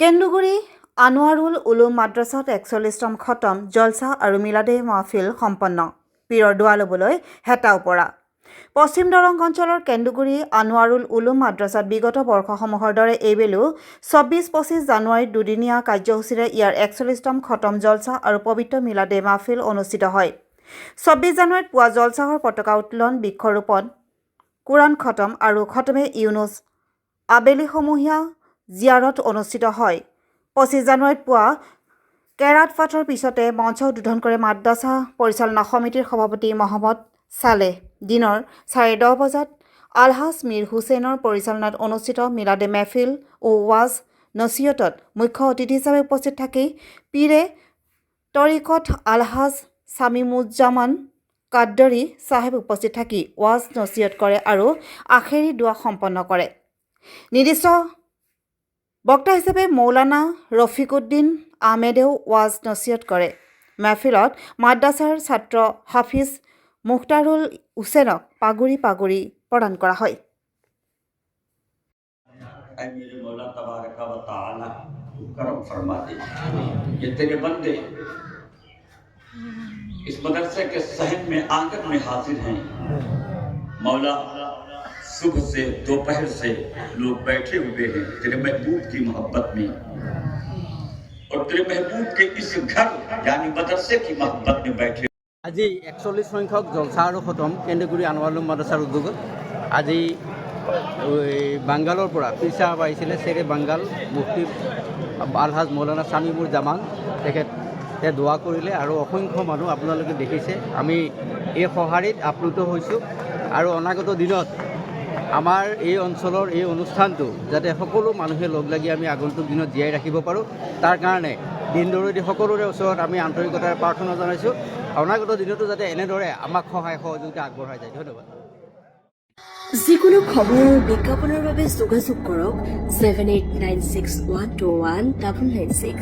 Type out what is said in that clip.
কেন্দুগুৰি আনোৱাৰুল উলুম মাদ্ৰাছাত ৪১তম খতম জলছা আৰু মিলাদে মাহফিল সম্পন্ন পীৰৰ দোৱা ল'বলৈ হেতা ওপৰা পশ্চিম দৰং অঞ্চলৰ কেন্দুগুৰি আনোৱাৰুল উলুম মাদ্ৰাছাত বিগত বৰ্ষসমূহৰ দৰে এইবেলিও ২৪-২৫ জানুৱাৰীত দুদিনীয়া কাৰ্যসূচীৰে ইয়াৰ ৪১তম খতম জলছা আৰু পবিত্ৰ মিলাদে মাহফিল অনুষ্ঠিত হয়। ২৪ জানুৱাৰীত পুৱা জলছাহৰ পতাকা উত্তোলন, বৃক্ষৰোপণ, কুৰাণ খতম আৰু খতমে ইউনুছ আবেলিসমূহীয়া জিয়াৰত অনুষ্ঠিত হয়। ২৫ জানুৱাৰীত পুৱা কেৰাত পাঠৰ পিছতে মঞ্চ উদ্বোধন কৰে মাদ্ৰাছা পৰিচালনা সমিতিৰ সভাপতি মহম্মদ ছালেহ। দিনৰ 10:30 বজাত আলহাজ মীৰ হুছেইনৰ পৰিচালনাত অনুষ্ঠিত মিলাদে মেহফিল ও ৱাজ নছিহতত মুখ্য অতিথি হিচাপে উপস্থিত থাকি পীৰে তৰিকত আলহাজ ছামিমুজ্জামান কাদৰী চাহেব উপস্থিত থাকি ৱাজ নছিহত কৰে আৰু আখেৰী দোৱা সম্পন্ন কৰে। নিৰ্দিষ্ট বক্তা হিচাপে মৌলানা ৰফিকুদ্দিন আহমেদেও ৱাজ নছিহত কৰে। মেহফিলত মাদ্ৰাছাৰ ছাত্ৰ হাফিজ মুখতাৰুল হুছেইনক পাগুৰি প্ৰদান কৰা হয়। मेरे मौला तबारक व तआला करम फरमा दे, ये तेरे बंदे इस मदरसे के सहन में आंगन में हाजिर हैं। मौला सुबह से दोपहर से लोग बैठे हुए हैं तेरे महबूब की मोहब्बत में और तेरे महबूब के इस घर यानी मदरसे की मोहब्बत में बैठे। আজি ৪১ সংখ্যক জলছা আৰু খতম কেন্দুগুৰি আনোৱাৰুল মাদ্ৰাছাৰ উদ্যোগত আজি বাংগালৰ পৰা পীৰ চাহাব আহিছিলে চেৰে বাংগাল মুফতি আলহাজ মৌলানা ছামিমুজ্জামান তেখেতে দোৱা কৰিলে আৰু অসংখ্য মানুহ আপোনালোকে দেখিছে। আমি এই সঁহাৰিত আপ্লুত হৈছোঁ আৰু অনাগত দিনত আমাৰ এই অঞ্চলৰ এই অনুষ্ঠানটো যাতে সকলো মানুহে লগ লাগি আমি আগন্তুক দিনত জীয়াই ৰাখিব পাৰোঁ তাৰ কাৰণে দিন দৰদী সকলোৰে ওচৰত আমি আন্তৰিকতাৰে প্ৰাৰ্থনা জনাইছোঁ। অনাগত দিনতো যাতে এনেদৰে আমাক সহায় সহযোগিতা আগবঢ়াই যায়। ধন্যবাদ। যিকোনো খবৰ আৰু বিজ্ঞাপনৰ বাবে যোগাযোগ কৰক 7896121996।